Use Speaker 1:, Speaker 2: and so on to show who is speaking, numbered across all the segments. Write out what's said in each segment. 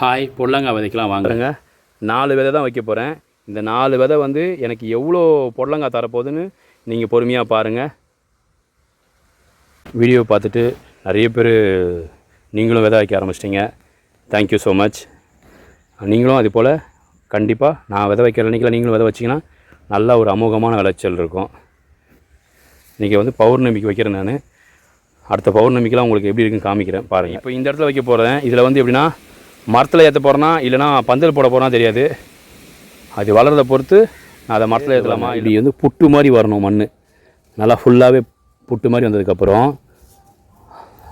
Speaker 1: Hi, பொடலங்காய் விதைக்கலாம் வாங்குறேங்க. 4 விதை தான் வைக்க போகிறேன். இந்த 4 விதை வந்து எனக்கு எவ்வளோ பொடலங்காய் தரப்போகுதுன்னு நீங்கள் பொறுமையாக பாருங்கள். வீடியோ பார்த்துட்டு நிறைய பேர் நீங்களும் விதை வைக்க ஆரம்பிச்சிட்டிங்க. Thank you so much. நீங்களும் அது போல் கண்டிப்பாக நான் விதை வைக்கிற அன்றைக்கில் நீங்களும் விதை வச்சிங்கன்னா நல்ல ஒரு அமோகமான விளைச்சல் இருக்கும். இன்றைக்கி வந்து பௌர்ணமிக்கு வைக்கிறேன். நான் அடுத்த பௌர்ணமிக்கெலாம் உங்களுக்கு எப்படி இருக்குன்னு காமிக்கிறேன் பாருங்கள். இப்போ இந்த இடத்துல வைக்க போகிறேன். இதில் வந்து எப்படின்னா மரத்தில் ஏற்ற போகிறேன்னா இல்லைனா பந்தல் போட போகிறனா தெரியாது. அது வளர்றதை பொறுத்து நான் அதை மரத்தில் ஏற்றலாமா. இப்படி வந்து புட்டு மாதிரி வரணும். மண் நல்லா ஃபுல்லாகவே புட்டு மாதிரி வந்ததுக்கப்புறம்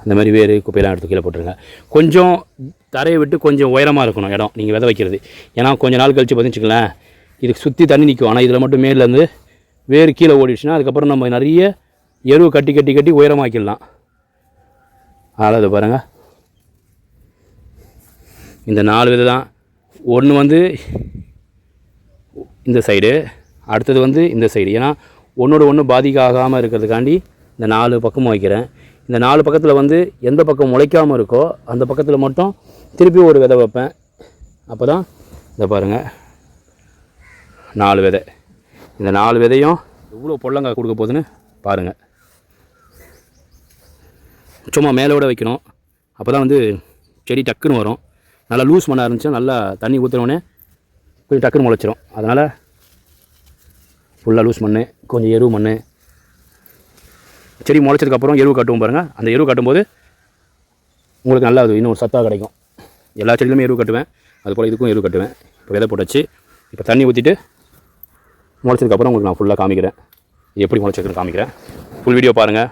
Speaker 1: இந்த மாதிரி வேறு குப்பையெல்லாம் எடுத்து கீழே போட்டுருங்க. கொஞ்சம் தரையை விட்டு கொஞ்சம் உயரமாக இருக்கணும் இடம் நீங்கள் விதை வைக்கிறது. ஏன்னா கொஞ்சம் நாள் கழித்து பார்த்துச்சுங்களேன் இதுக்கு சுற்றி தண்ணி நிற்கும். ஆனால் இதில் மட்டும் மேலேருந்து வேறு கீழே ஓடிடுச்சுன்னா அதுக்கப்புறம் நம்ம நிறைய எருவு கட்டி கட்டி கட்டி உயரமாக்கிடலாம். அதனால் அது பாருங்கள், இந்த 4 விதை தான். ஒன்று வந்து இந்த சைடு, அடுத்தது வந்து இந்த சைடு. ஏன்னா ஒன்றோட ஒன்று பாதிக்காகாமல் இருக்கிறதுக்காண்டி இந்த 4 பக்கமும் வைக்கிறேன். இந்த 4 பக்கத்தில் வந்து எந்த பக்கம் முளைக்காமல் இருக்கோ அந்த பக்கத்தில் மட்டும் திருப்பி ஒரு விதை வைப்பேன். அப்போ தான் இதை பாருங்கள் 4 விதை. இந்த 4 விதையும் எவ்வளோ பொடலங்காய் கொடுக்க போகுதுன்னு பாருங்கள். சும்மா மேலோட வைக்கணும். அப்போ தான் வந்து செடி டக்குன்னு வரும். நல்லா லூஸ் மண்ணாக இருந்துச்சுன்னா நல்லா தண்ணி ஊற்றுனோடனே கொஞ்சம் டக்குன்னு முளைச்சிரும். அதனால் ஃபுல்லாக லூஸ் மண், கொஞ்சம் எருவு மண். செடி முளைச்சதுக்கப்புறம் எருவு கட்டுவோம் பாருங்கள். அந்த எருவு கட்டும்போது உங்களுக்கு நல்லா அது இன்னும் சத்தாக கிடைக்கும். எல்லா செடியிலுமே எருவு கட்டுவேன், அதுபோல் இதுக்கும் எருவு கட்டுவேன். இப்போ விதை போட்டாச்சு. இப்போ தண்ணி ஊற்றிட்டு முளைச்சதுக்கப்புறம் உங்களுக்கு நான் ஃபுல்லாக காமிக்கிறேன். எப்படி முளைச்சிருக்குன்னு காமிக்கிறேன். ஃபுல் வீடியோ பாருங்கள்.